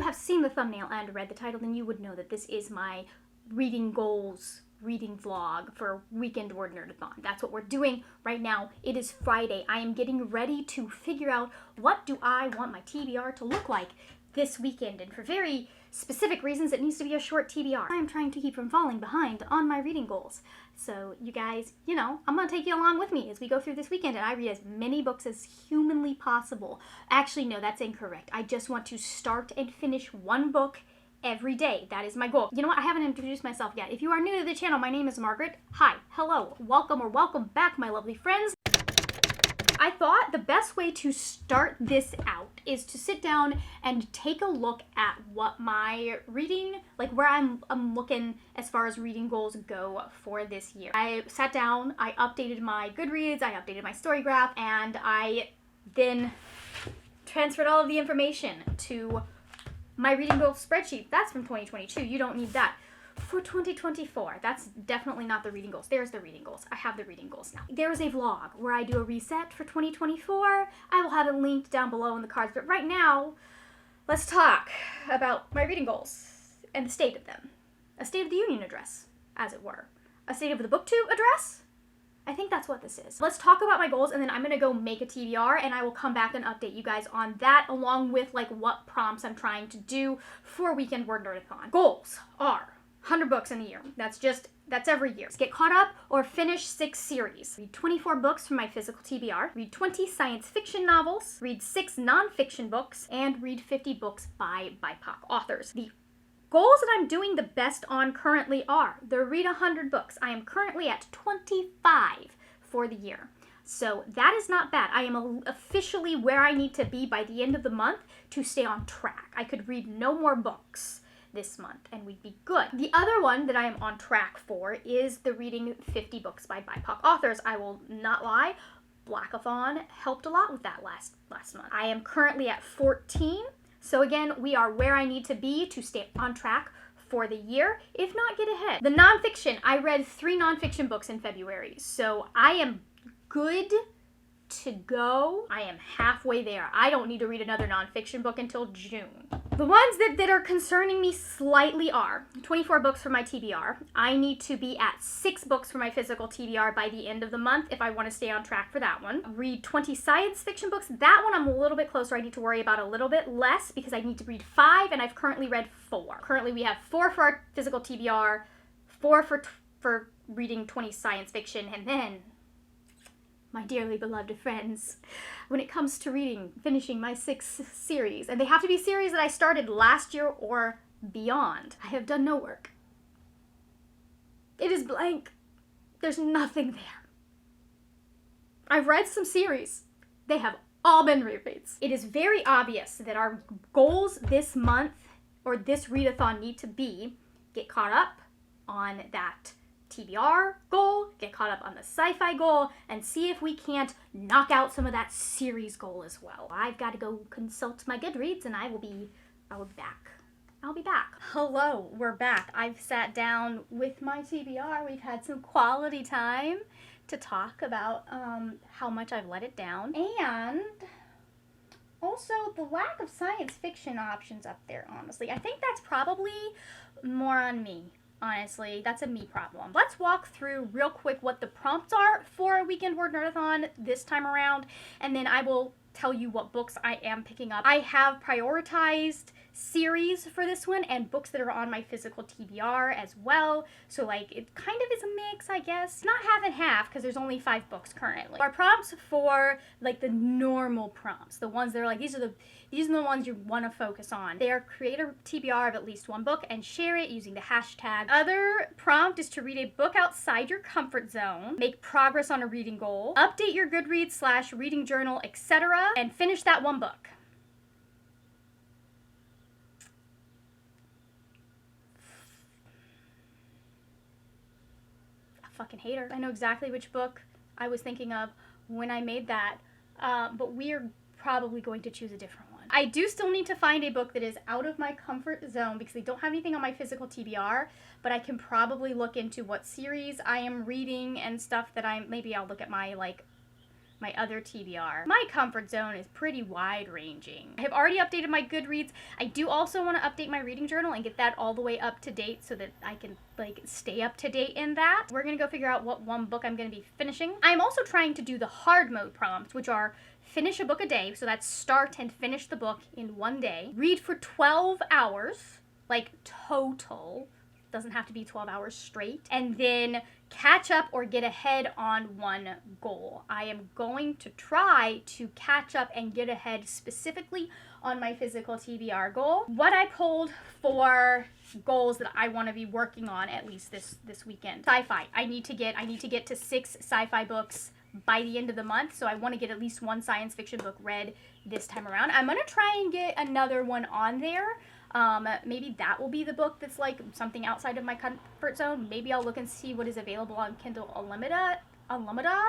have seen the thumbnail and read the title, then you would know that this is my reading goals reading vlog for Weekend WordN3rdathon. That's what we're doing right now. It is Friday. I am getting ready to figure out what do I want my TBR to look like this weekend, and for very specific reasons it needs to be a short TBR. I am trying to keep from falling behind on my reading goals. So you guys, you know, I'm gonna take you along with me as we go through this weekend, and I read as many books as humanly possible. Actually, no, that's incorrect. I just want to start and finish one book every day. That is my goal. You know what? I haven't introduced myself yet. If you are new to the channel, my name is Margaret. Hi, hello, welcome or welcome back, my lovely friends. I thought the best way to start this out is to sit down and take a look at what my reading, like where I'm looking as far as reading goals go for this year. I sat down, I updated my Goodreads, I updated my story graph, and I then transferred all of the information to my reading goals spreadsheet. That's from 2022. You don't need that. For 2024, that's definitely not the reading goals. There's the reading goals. I have the reading goals now. There is a vlog where I do a reset for 2024. I will have it linked down below in the cards. But right now, let's talk about my reading goals and the state of them. A State of the Union address, as it were. A State of the BookTube address? I think that's what this is. Let's talk about my goals, and then I'm gonna go make a TBR, and I will come back and update you guys on that, along with like what prompts I'm trying to do for Weekend WordN3rdathon. Goals are 100 books in a year. That's every year. Get caught up or finish 6 series. Read 24 books from my physical TBR. Read 20 science fiction novels. Read 6 nonfiction books. And read 50 books by BIPOC authors. The goals that I'm doing the best on currently are the read 100 books. I am currently at 25 for the year. So that is not bad. I am officially where I need to be by the end of the month to stay on track. I could read no more books this month and we'd be good. The other one that I am on track for is the reading 50 books by BIPOC authors. I will not lie, Readathon helped a lot with that last month. I am currently at 14. So again, we are where I need to be to stay on track for the year, if not get ahead. The nonfiction, I read 3 nonfiction books in February, so I am good to go. I am halfway there. I don't need to read another nonfiction book until June. The ones that are concerning me slightly are 24 books for my TBR. I need to be at 6 books for my physical TBR by the end of the month if I want to stay on track for that one. Read 20 science fiction books. That one I'm a little bit closer. I need to worry about a little bit less because I need to read 5 and I've currently read 4. Currently we have 4 for our physical TBR, 4 for reading 20 science fiction, and then my dearly beloved friends, when it comes to reading, finishing my 6 series, and they have to be series that I started last year or beyond, I have done no work. It is blank. There's nothing there. I've read some series. They have all been rereads. It is very obvious that our goals this month, or this readathon, need to be get caught up on that TBR goal, get caught up on the sci-fi goal, and see if we can't knock out some of that series goal as well. I've got to go consult my Goodreads, and I will be back. I'll be back. Hello, we're back. I've sat down with my TBR. We've had some quality time to talk about how much I've let it down, and also the lack of science fiction options up there, honestly. I think that's probably more on me. Honestly, that's a me problem. Let's walk through real quick what the prompts are for Weekend WordN3rdathon this time around, and then I will tell you what books I am picking up. I have prioritized series for this one and books that are on my physical TBR as well. So like it kind of is a mix, I guess. Not half and half because there's only 5 books currently. Our prompts for like the normal prompts, the ones that are like these are the ones you want to focus on. They are create a TBR of at least 1 book and share it using the hashtag. Other prompt is to read a book outside your comfort zone, make progress on a reading goal, update your Goodreads / reading journal, etc., and finish that 1 book. Fucking hater. I know exactly which book I was thinking of when I made that, but we're probably going to choose a different one. I do still need to find a book that is out of my comfort zone because I don't have anything on my physical TBR, but I can probably look into what series I am reading and stuff that maybe I'll look at my like my other TBR. My comfort zone is pretty wide-ranging. I have already updated my Goodreads. I do also want to update my reading journal and get that all the way up to date so that I can like stay up to date in that. We're gonna go figure out what one book I'm gonna be finishing. I'm also trying to do the hard mode prompts, which are finish a book a day, so that's start and finish the book in one day. Read for 12 hours, like total. Doesn't have to be 12 hours straight. And then catch up or get ahead on one goal. I am going to try to catch up and get ahead specifically on my physical TBR goal. What I pulled for goals that I want to be working on at least this weekend. Sci-fi. I need to get to 6 sci-fi books by the end of the month, so I want to get at least one science fiction book read this time around. I'm gonna try and get another one on there. Maybe that will be the book that's like something outside of my comfort zone. Maybe I'll look and see what is available on Kindle Unlimited.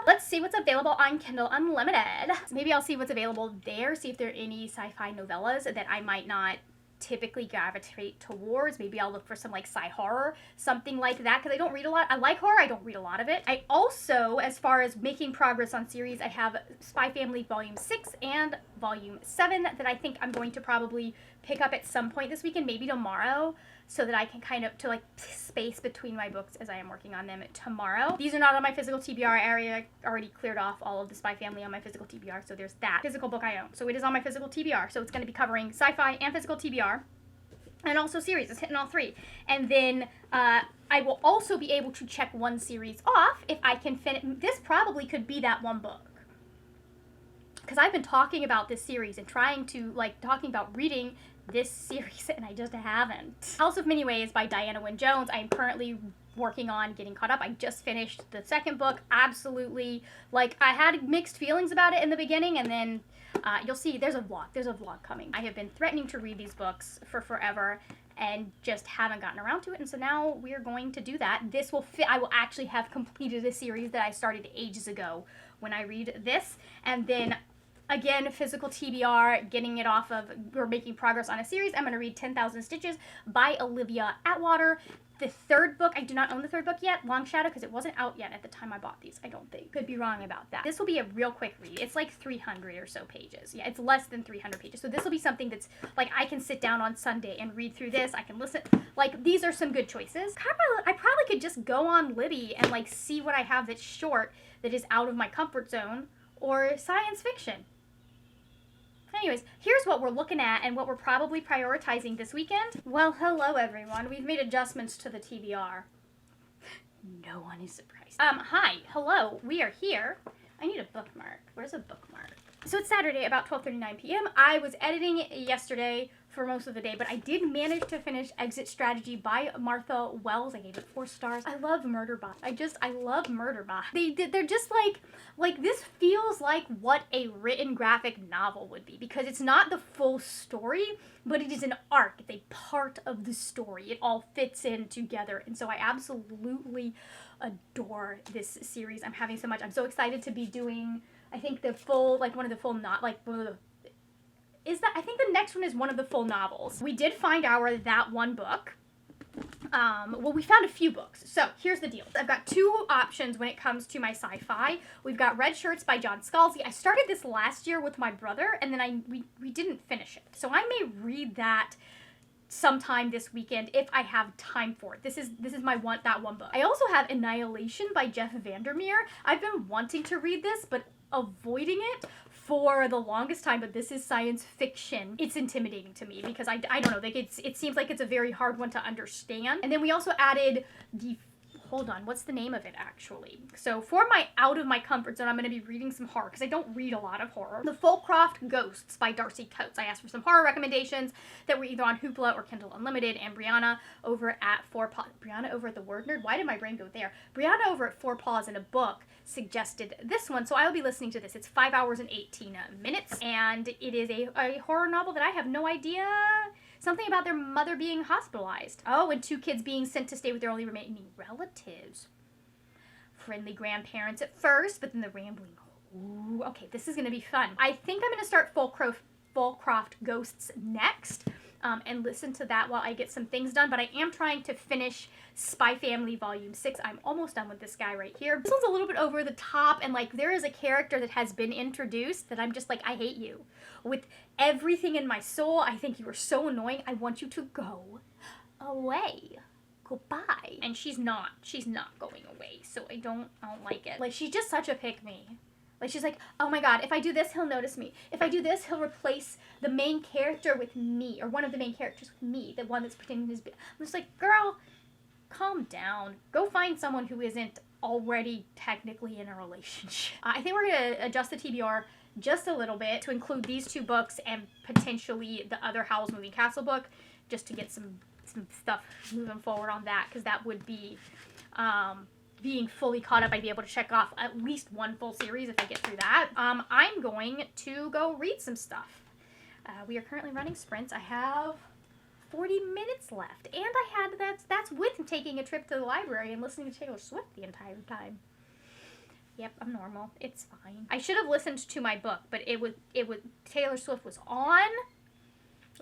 Let's see what's available on Kindle Unlimited. Maybe I'll see what's available there, see if there are any sci-fi novellas that I might not typically gravitate towards. Maybe I'll look for some like sci-horror, something like that, because I don't read a lot. I like horror, I don't read a lot of it. I also, as far as making progress on series, I have Spy Family Volume 6 and Volume 7 that I think I'm going to probably pick up at some point this weekend, maybe tomorrow, so that I can kind of, to like space between my books as I am working on them tomorrow. These are not on my physical TBR area. I already cleared off all of the Spy Family on my physical TBR, so there's that physical book I own. So it is on my physical TBR, so it's going to be covering sci-fi and physical TBR, and also series. It's hitting all 3. And then I will also be able to check one series off if I can finish. This probably could be that one book, because I've been talking about this series and talking about reading this series, and I just haven't. House of Many Ways by Diana Wynne Jones. I am currently working on getting caught up. I just finished the second book. Absolutely, I had mixed feelings about it in the beginning, and then you'll see there's a vlog coming. I have been threatening to read these books for forever and just haven't gotten around to it, and so now we're going to do that. This will fit. I will actually have completed a series that I started ages ago when I read this, and then again, physical TBR, getting it off of, or making progress on a series. I'm going to read 10,000 Stitches by Olivia Atwater. The third book, I do not own the third book yet, Long Shadow, because it wasn't out yet at the time I bought these, I don't think. Could be wrong about that. This will be a real quick read. It's like 300 or so pages. Yeah, it's less than 300 pages. So this will be something that's, I can sit down on Sunday and read through this. I can listen. These are some good choices. I probably could just go on Libby and, see what I have that's short, that is out of my comfort zone, or science fiction. Anyways, here's what we're looking at and what we're probably prioritizing this weekend. Well, hello everyone. We've made adjustments to the TBR. No one is surprised. Hi, hello, we are here. I need a bookmark. Where's a bookmark? So it's Saturday, about 12:39 p.m. I was editing it yesterday for most of the day, but I did manage to finish Exit Strategy by Martha Wells. I gave it 4 stars. I love Murderbot. I love Murderbot. They're just this feels like what a written graphic novel would be, because it's not the full story, but it is an arc. It's a part of the story. It all fits in together, and so I absolutely adore this series. I'm having so much. I'm so excited to be doing, I think, the full, I think the next one is one of the full novels. We did find that one book. Well, we found a few books. So here's the deal. I've got 2 options when it comes to my sci-fi. We've got Red Shirts by John Scalzi. I started this last year with my brother, and then we didn't finish it. So I may read that sometime this weekend if I have time for it. This is that one book. I also have Annihilation by Jeff Vandermeer. I've been wanting to read this, but avoiding it for the longest time, but this is science fiction. It's intimidating to me because I don't know, it seems like it's a very hard one to understand. And then we also added hold on, what's the name of it actually? So for my out of my comfort zone, I'm going to be reading some horror because I don't read a lot of horror. The Fulcroft Ghosts by Darcy Coates. I asked for some horror recommendations that were either on Hoopla or Kindle Unlimited, and Brianna over at Brianna over at the Word Nerd. Why did my brain go there? Brianna over at Four Paws in a Book suggested this one, so I will be listening to this. It's 5 hours and 18 minutes, and it is a horror novel that I have no idea. Something about their mother being hospitalized. Oh, and 2 kids being sent to stay with their only remaining relatives. Friendly grandparents at first, but then the rambling. Ooh, okay, this is going to be fun. I think I'm going to start Fulcroft Ghosts next. and listen to that while I get some things done. But I am trying to finish Spy Family Volume 6. I'm almost done with this guy right here. This one's a little bit over the top, and like there is a character that has been introduced that I'm just like, I hate you. With everything in my soul, I think you are so annoying. I want you to go away. Goodbye. And she's not going away, so I don't like it. Like, she's just such a pick-me. Like, she's like, oh my god, if I do this, he'll notice me. If I do this, he'll replace the main character with me, or one of the main characters with me, the one that's pretending to be. I'm just like, girl, calm down. Go find someone who isn't already technically in a relationship. I think we're gonna adjust the TBR just a little bit to include these 2 books and potentially the other Howl's Moving Castle book, just to get some stuff moving forward on that, because that would be being fully caught up. I'd be able to check off at least one full series if I get through that. I'm going to go read some stuff. We are currently running sprints. I have 40 minutes left, and I had that's with taking a trip to the library and listening to Taylor Swift the entire time. Yep, I'm normal. It's fine. I should have listened to my book, but it was Taylor Swift was on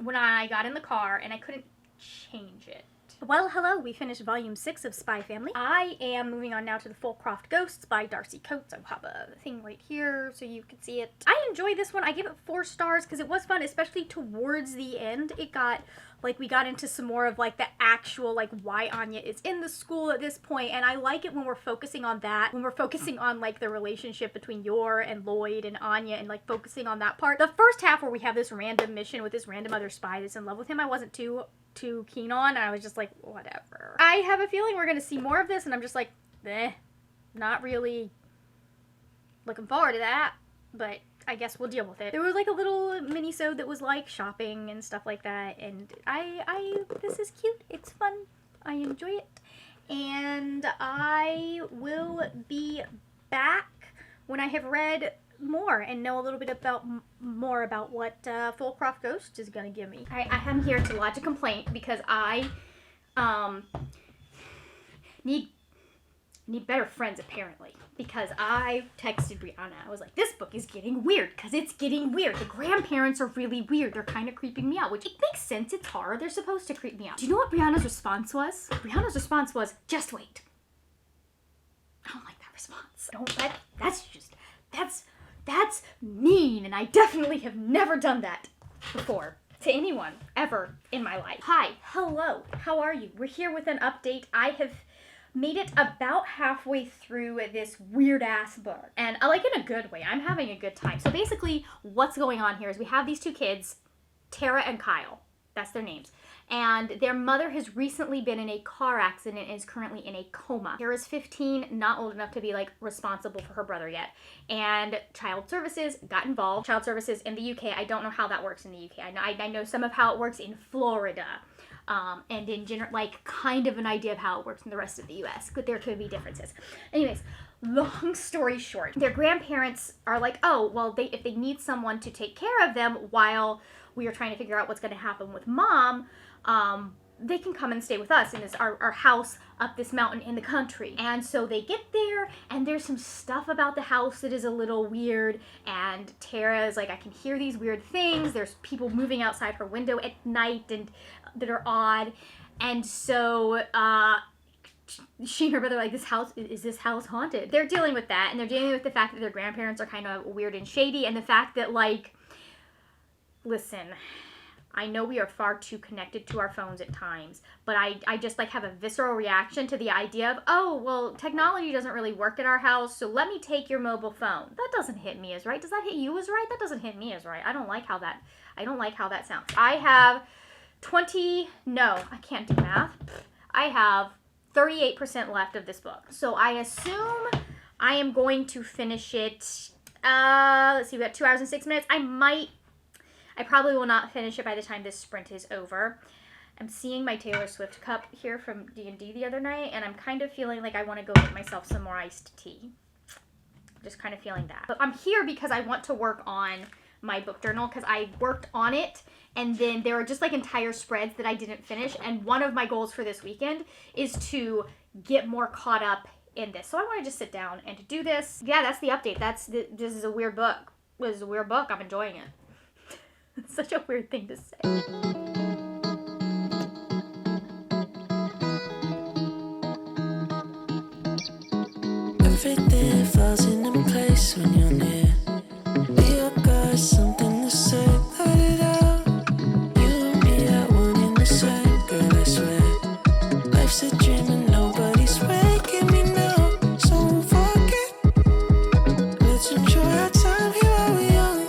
when I got in the car, and I couldn't change it. Well, hello, we finished volume 6 of Spy Family. I am moving on now to the Fullcroft Ghosts by Darcy Coates. I'll have a thing right here so you can see it. I enjoy this one. I give it 4 stars because it was fun, especially towards the end. It got, like, we got into some more of, like, the actual, like, why Anya is in the school at this point, and I like it when we're focusing on that, when we're focusing on, like, the relationship between Yor and Lloyd and Anya, and, like, focusing on that part. The first half where we have this random mission with this random other spy that's in love with him, I wasn't too keen on, and I was just like, whatever. I have a feeling we're gonna see more of this, and I'm just like, not really looking forward to that, but I guess we'll deal with it. There was like a little mini-sode that was like shopping and stuff like that, and this is cute, it's fun, I enjoy it, and I will be back when I have read more and know a little bit more about what Fullcroft Ghost is gonna give me. I am here to lodge a complaint because I need better friends apparently, because I texted Brianna. I was like, this book is getting weird because it's getting weird. The grandparents are really weird. They're kind of creeping me out, which it makes sense. It's horror. They're supposed to creep me out. Do you know what Brianna's response was? Brianna's response was, just wait. I don't like that response. That's mean, and I definitely have never done that before to anyone ever in my life. Hi, hello, how are you? We're here with an update. I have made it about halfway through this weird ass book, and I like it in a good way. I'm having a good time. So basically what's going on here is we have these 2 kids, Tara and Kyle. That's their names. And their mother has recently been in a car accident and is currently in a coma. Tara's 15, not old enough to be like responsible for her brother yet. And Child Services got involved. Child Services in the UK, I don't know how that works in the UK. I know some of how it works in Florida. And in general, like kind of an idea of how it works in the rest of the US, but there could be differences. Anyways, long story short, their grandparents are like, oh, well, if they need someone to take care of them while we are trying to figure out what's going to happen with mom, they can come and stay with us in our house up this mountain in the country. And so they get there, and there's some stuff about the house that is a little weird, and Tara is like, I can hear these weird things. There's people moving outside her window at night and that are odd. And so she and her brother are like, is this house haunted? They're dealing with that, and they're dealing with the fact that their grandparents are kind of weird and shady, and the fact that, like, listen, I know we are far too connected to our phones at times, but I just like have a visceral reaction to the idea of, oh, well, technology doesn't really work at our house, so let me take your mobile phone. That doesn't hit me as right. Does that hit you as right? That doesn't hit me as right. I don't like how that sounds. I have I can't do math. I have 38% left of this book. So I assume I am going to finish it, let's see, we got 2 hours and 6 minutes. I probably will not finish it by the time this sprint is over. I'm seeing my Taylor Swift cup here from D&D the other night, and I'm kind of feeling like I want to go get myself some more iced tea. Just kind of feeling that. But I'm here because I want to work on my book journal, because I worked on it, and then there are just like entire spreads that I didn't finish, and one of my goals for this weekend is to get more caught up in this. So I want to just sit down and to do this. Yeah, that's the update. This is a weird book. This is a weird book. I'm enjoying it. It's such a weird thing to say. Everything falls into place when you're near. We all got something to say, let it out. You and me are one in the same, girl, I swear. Life's a dream and nobody's waking me now. So fuck it, let's enjoy our time here while we're young.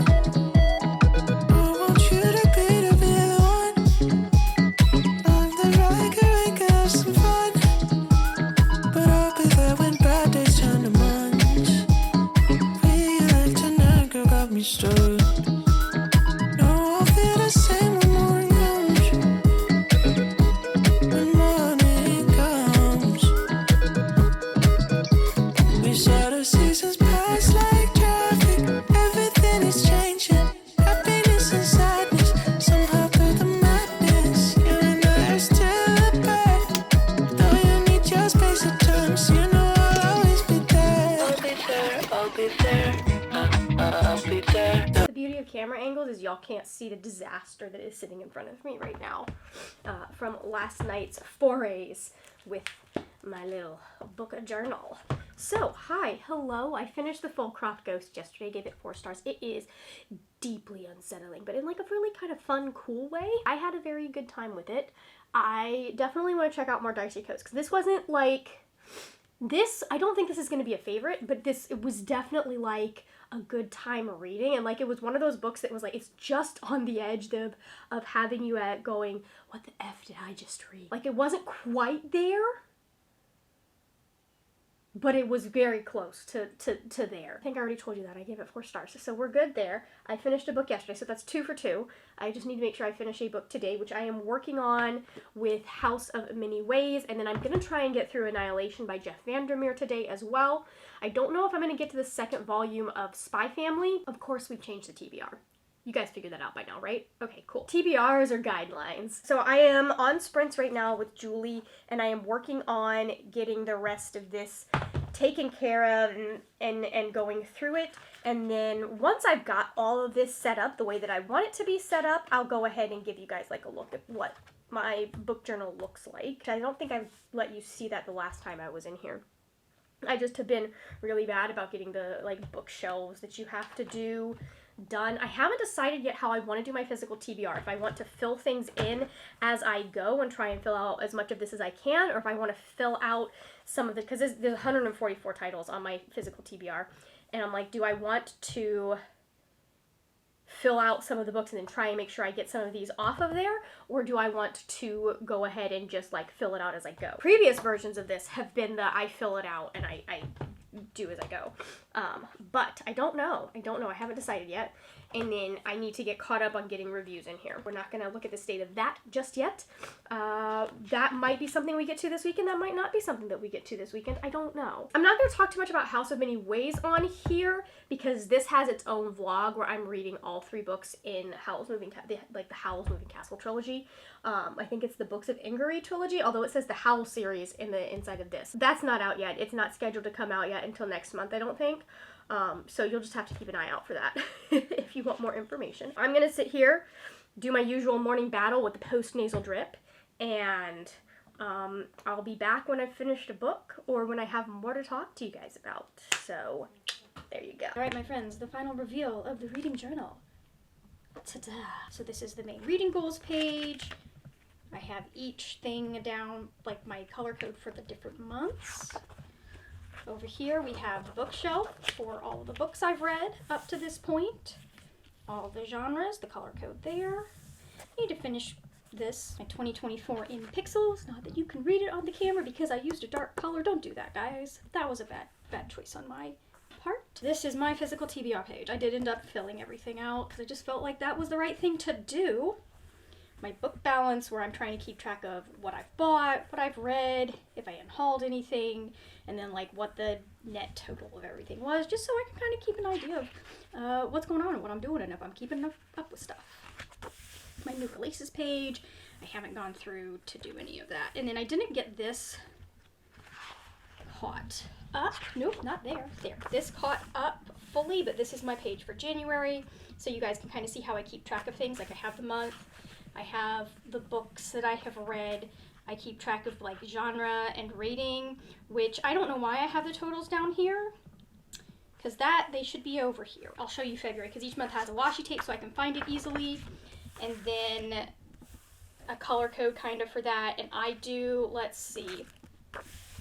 I want you to be the one. I'm the right girl, we can have some fun. But I'll be there when bad days turn to months. We like tonight, girl, got me stuck. No, I'll feel the same when morning comes. When morning comes. We saw the seasons pass like traffic. Everything is changing. Happiness and sadness. Somehow through the madness. You and I are still apart. Though you need your space at times, you know I'll always be there. I'll be there, I'll be there. I'll be there. The beauty of camera angles is y'all can't see the disaster that is sitting in front of me right now from last night's forays with my little book journal. So, hi, hello. I finished The Full Crop Ghost yesterday, gave it 4 stars. It is deeply unsettling, but in like a really kind of fun, cool way. I had a very good time with it. I definitely want to check out more Dicey Coats, because this wasn't like... This, I don't think this is going to be a favorite, but it was definitely like a good time reading, and like it was one of those books that was like, it's just on the edge of having you at going, what the F did I just read? Like it wasn't quite there, but it was very close to there. I think I already told you that. I gave it 4 stars. So we're good there. I finished a book yesterday, so that's 2 for 2. I just need to make sure I finish a book today, which I am working on with House of Many Ways, and then I'm going to try and get through Annihilation by Jeff Vandermeer today as well. I don't know if I'm going to get to the 2nd volume of Spy Family. Of course, we've changed the TBR. You guys figured that out by now, right? Okay, cool. TBRs are guidelines. So I am on sprints right now with Julie, and I am working on getting the rest of this taken care of and going through it. And then once I've got all of this set up the way that I want it to be set up, I'll go ahead and give you guys like a look at what my book journal looks like. I don't think I've let you see that the last time I was in here. I just have been really bad about getting the like bookshelves that you have to do done. I haven't decided yet how I want to do my physical TBR. If I want to fill things in as I go and try and fill out as much of this as I can, or if I want to fill out some of the, because there's 144 titles on my physical TBR, and I'm like, do I want to fill out some of the books and then try and make sure I get some of these off of there, or do I want to go ahead and just like fill it out as I go? Previous versions of this have been the I fill it out and I do as I go. But I don't know. I haven't decided yet. And then I need to get caught up on getting reviews in here. We're not going to look at the state of that just yet. That might be something we get to this weekend. That might not be something that we get to this weekend. I don't know. I'm not going to talk too much about House of Many Ways on here because this has its own vlog where I'm reading all 3 books in Howl's Moving the Howl's Moving Castle trilogy. I think it's the Books of Ingery trilogy, although it says the Howl series in the inside of this. That's not out yet. It's not scheduled to come out yet until next month, I don't think. So you'll just have to keep an eye out for that if you want more information. I'm going to sit here, do my usual morning battle with the post-nasal drip, and I'll be back when I've finished a book or when I have more to talk to you guys about. So there you go. All right, my friends, the final reveal of the reading journal. Ta-da! So this is the main reading goals page. I have each thing down, like my color code for the different months. Over here we have the bookshelf for all of the books I've read up to this point. All the genres, the color code there. I need to finish this, my 2024 in pixels. Not that you can read it on the camera because I used a dark color. Don't do that, guys. That was a bad choice on my part. This is my physical TBR page. I did end up filling everything out because I just felt like that was the right thing to do. My book balance, where I'm trying to keep track of what I've bought, what I've read, if I unhauled anything, and then like what the net total of everything was, just so I can kind of keep an idea of what's going on and what I'm doing and if I'm keeping up with stuff. My new releases page, I haven't gone through to do any of that. And then I didn't get this caught up. Nope, not there. There. This caught up fully, but this is my page for January, so you guys can kind of see how I keep track of things. Like I have the month, I have the books that I have read, I keep track of like genre and rating, which I don't know why I have the totals down here, because they should be over here. I'll show you February, because each month has a washi tape so I can find it easily, and then a color code kind of for that. And I do, let's see,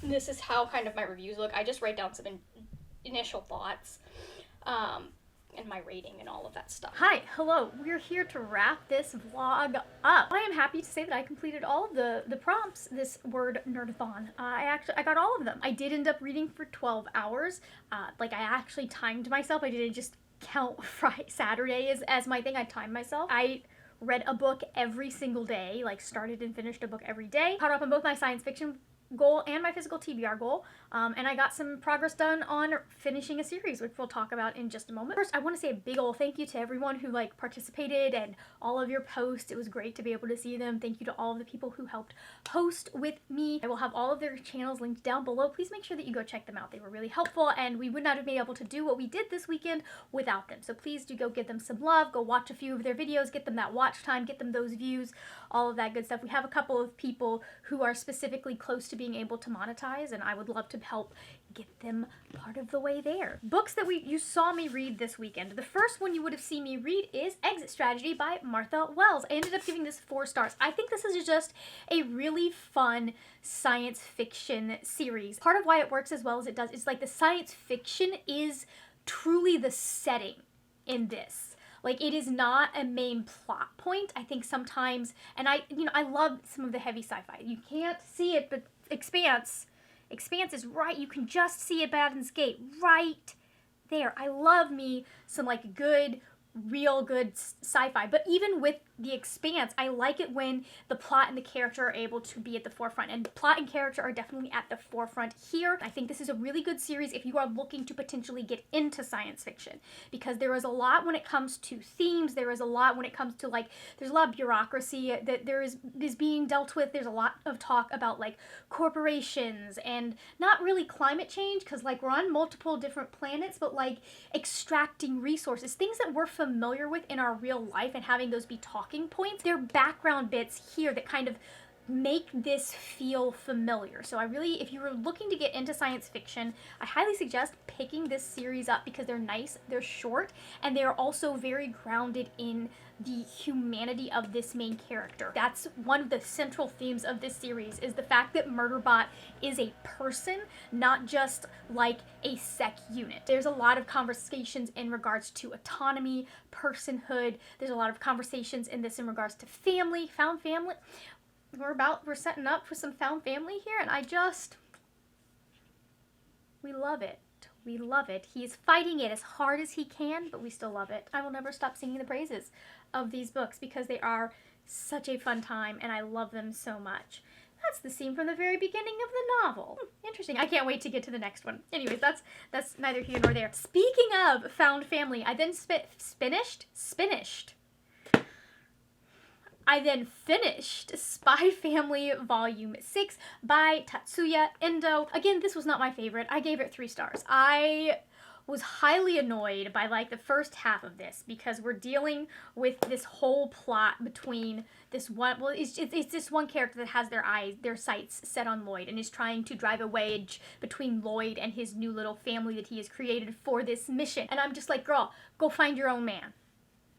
this is how kind of my reviews look. I just write down some initial thoughts, and my rating and all of that stuff. Hi, hello. We're here to wrap this vlog up. I am happy to say that I completed all of the prompts this Word Nerdathon. I got all of them. I did end up reading for 12 hours. Like, I actually timed myself. I didn't just count Friday, Saturday as my thing. I timed myself. I read a book every single day, like started and finished a book every day. Caught up on both my science fiction goal and my physical TBR goal, and I got some progress done on finishing a series, which we'll talk about in just a moment. First, I want to say a big ol' thank you to everyone who like participated and all of your posts. It was great to be able to see them. Thank you to all of the people who helped host with me. I will have all of their channels linked down below. Please make sure that you go check them out. They were really helpful, and we would not have been able to do what we did this weekend without them. So please do go give them some love, go watch a few of their videos, get them that watch time, get them those views, all of that good stuff. We have a couple of people who are specifically close to being able to monetize, and I would love to help get them part of the way there. Books that you saw me read this weekend. The first one you would have seen me read is Exit Strategy by Martha Wells. I ended up giving this 4 stars. I think this is just a really fun science fiction series. Part of why it works as well as it does is like the science fiction is truly the setting in this. Like, it is not a main plot point. I think sometimes, and I love some of the heavy sci-fi. You can't see it, but Expanse is right. You can just see it, Badlands Gate, right there. I love me some like good, real good sci-fi. But even with The Expanse, I like it when the plot and the character are able to be at the forefront, and plot and character are definitely at the forefront here. I think this is a really good series if you are looking to potentially get into science fiction, because there is a lot when it comes to themes. There is a lot when it comes to like, there's a lot of bureaucracy that is being dealt with. There's a lot of talk about like corporations and not really climate change, because like we're on multiple different planets, but like extracting resources, things that we're familiar with in our real life, and having those be talking points. They're background bits here that kind of make this feel familiar. So if you were looking to get into science fiction, I highly suggest picking this series up, because they're nice, they're short, and they're also very grounded in the humanity of this main character. That's one of the central themes of this series, is the fact that Murderbot is a person, not just like a sec unit. There's a lot of conversations in regards to autonomy, personhood. There's a lot of conversations in this in regards to family, found family. We're setting up for some found family here, and we love it. We love it. He's fighting it as hard as he can, but we still love it. I will never stop singing the praises of these books, because they are such a fun time, and I love them so much. That's the scene from the very beginning of the novel. Interesting. I can't wait to get to the next one. Anyways, that's neither here nor there. Speaking of found family, I then finished Spy Family Volume 6 by Tatsuya Endo. Again, this was not my favorite. I gave it 3 stars. I was highly annoyed by like the first half of this, because we're dealing with this whole plot between this one, well, it's this one character that has their sights set on Lloyd, and is trying to drive a wedge between Lloyd and his new little family that he has created for this mission. And I'm just like, girl, go find your own man.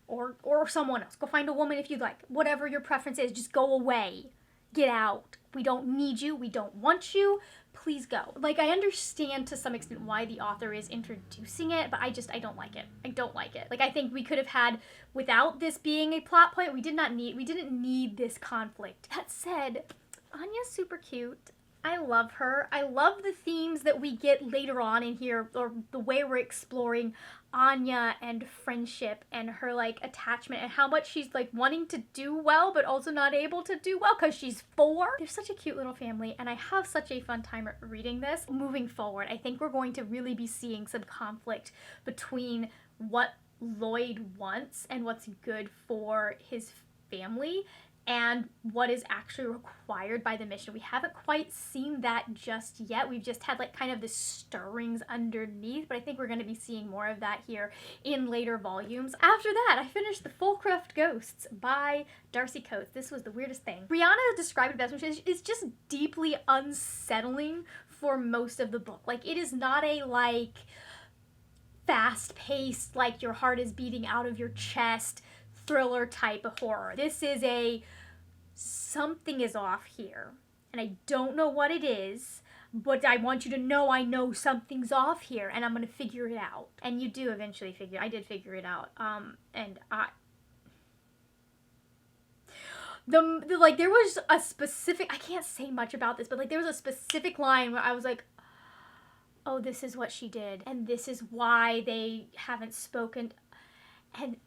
Or someone else. Go find a woman if you'd like. Whatever your preference is, just go away. Get out. We don't need you. We don't want you. Please go. Like, I understand to some extent why the author is introducing it, but I don't like it. I don't like it. Like, I think we could have had, without this being a plot point, we didn't need this conflict. That said, Anya's super cute. I love her. I love the themes that we get later on in here, or the way we're exploring Anya and friendship and her like attachment, and how much she's like wanting to do well but also not able to do well because she's 4. They're such a cute little family, and I have such a fun time reading this. Moving forward, I think we're going to really be seeing some conflict between what Lloyd wants and what's good for his family, and what is actually required by the mission. We haven't quite seen that just yet. We've just had like kind of the stirrings underneath, but I think we're going to be seeing more of that here in later volumes. After that, I finished The Fullcroft Ghosts by Darcy Coates. This was the weirdest thing. Brianna described it best, which is it's just deeply unsettling for most of the book. Like, it is not a like fast-paced, like your heart is beating out of your chest thriller type of horror. This is a something is off here, and I don't know what it is, but I want you to know I know something's off here, and I'm gonna figure it out. And you do eventually figure. I did figure it out. And like there was a specific. I can't say much about this, but like there was a specific line where I was like, oh, this is what she did, and this is why they haven't spoken, and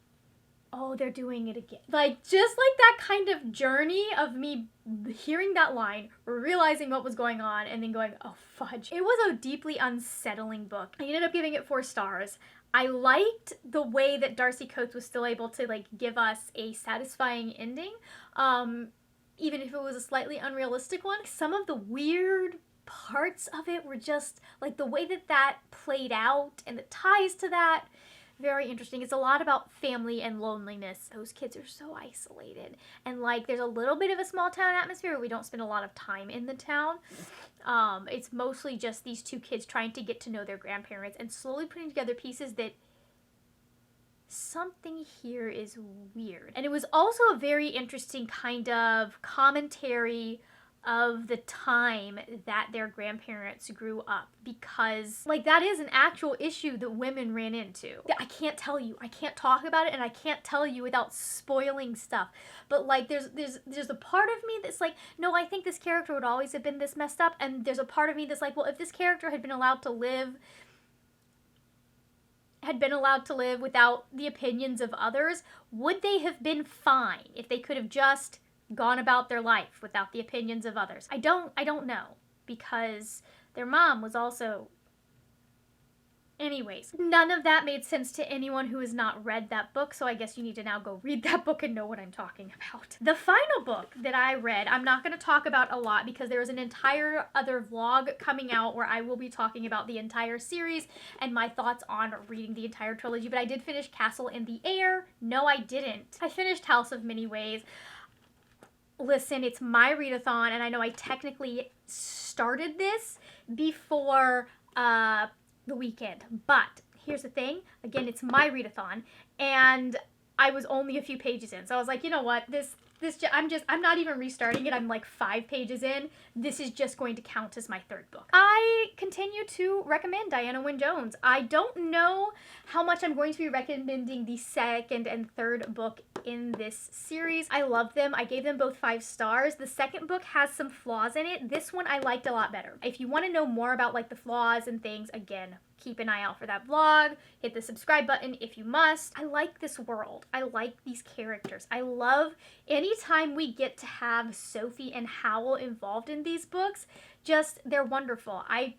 oh, they're doing it again. Like, just like that kind of journey of me hearing that line, realizing what was going on, and then going, oh, fudge. It was a deeply unsettling book. I ended up giving it 4 stars. I liked the way that Darcy Coates was still able to, like, give us a satisfying ending, even if it was a slightly unrealistic one. Some of the weird parts of it were just, like, the way that that played out and the ties to that, very interesting. It's a lot about family and loneliness. Those kids are so isolated. And like there's a little bit of a small town atmosphere. We don't spend a lot of time in the town. It's mostly just these 2 kids trying to get to know their grandparents and slowly putting together pieces that something here is weird. And it was also a very interesting kind of commentary of the time that their grandparents grew up, because like that is an actual issue that women ran into. I can't tell you, I can't talk about it, and I can't tell you without spoiling stuff, but like there's a part of me that's like, no, I think this character would always have been this messed up, and there's a part of me that's like, well, if this character had been allowed to live without the opinions of others, would they have been fine if they could have just gone about their life without the opinions of others? I don't know, because their mom was also... Anyways, none of that made sense to anyone who has not read that book, so I guess you need to now go read that book and know what I'm talking about. The final book that I read, I'm not going to talk about a lot because there is an entire other vlog coming out where I will be talking about the entire series and my thoughts on reading the entire trilogy, but I did finish Castle in the Air. No, I didn't. I finished House of Many Ways. Listen, it's my readathon, and I know I technically started this before the weekend, but here's the thing. Again, it's my readathon, and I was only a few pages in, so I was like, you know what, I'm not even restarting it. I'm like 5 pages in. This is just going to count as my 3rd book. I continue to recommend Diana Wynne Jones. I don't know how much I'm going to be recommending the 2nd and 3rd book in this series. I love them. I gave them both 5 stars. The 2nd book has some flaws in it. This one I liked a lot better. If you want to know more about like the flaws and things, again, keep an eye out for that vlog. Hit the subscribe button if you must. I like this world. I like these characters. I love anytime we get to have Sophie and Howell involved in these books. Just, they're wonderful. I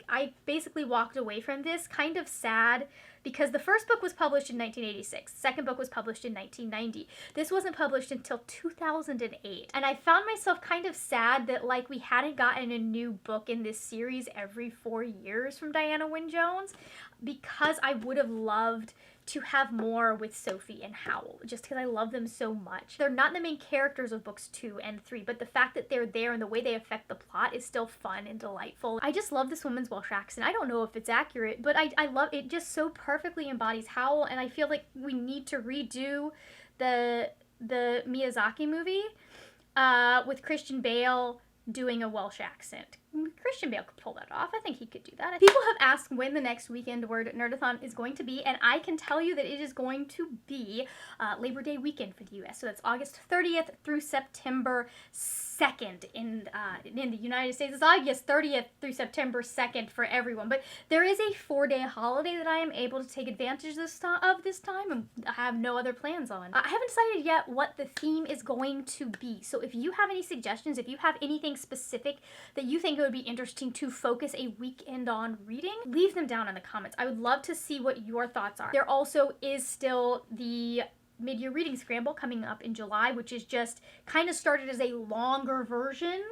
basically walked away from this kind of sad because the 1st book was published in 1986. The 2nd book was published in 1990. This wasn't published until 2008. And I found myself kind of sad that like we hadn't gotten a new book in this series every 4 years from Diana Wynne Jones, because I would have loved to have more with Sophie and Howell, just because I love them so much. They're not the main characters of books 2 and 3, but the fact that they're there and the way they affect the plot is still fun and delightful. I just love this woman's Welsh accent. I don't know if it's accurate, but I love it. Just so perfectly embodies Howell, and I feel like we need to redo the Miyazaki movie with Christian Bale doing a Welsh accent. Christian Bale could pull that off. I think he could do that. People have asked when the next Weekend WordN3rdathon is going to be, and I can tell you that it is going to be Labor Day weekend for the U.S. So that's August 30th through September 2nd in the United States. It's August 30th through September 2nd for everyone. But there is a 4-day holiday that I am able to take advantage of this time, and I have no other plans on. I haven't decided yet what the theme is going to be. So if you have any suggestions, if you have anything specific that you think it would be interesting to focus a weekend on reading, leave them down in the comments. I would love to see what your thoughts are. There also is still the Mid-Year Reading Scramble coming up in July, which is just kind of started as a longer version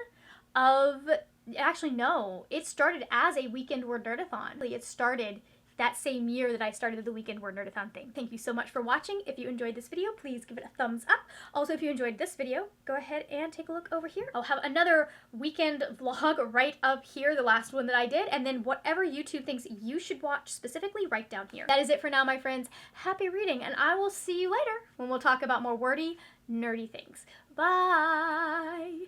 of, actually no, it started as a Weekend WordN3rdathon. It started that same year that I started the Weekend WordN3rdathon thing. Thank you so much for watching. If you enjoyed this video, please give it a thumbs up. Also, if you enjoyed this video, go ahead and take a look over here. I'll have another weekend vlog right up here, the last one that I did, and then whatever YouTube thinks you should watch specifically, right down here. That is it for now, my friends. Happy reading, and I will see you later when we'll talk about more wordy, nerdy things. Bye!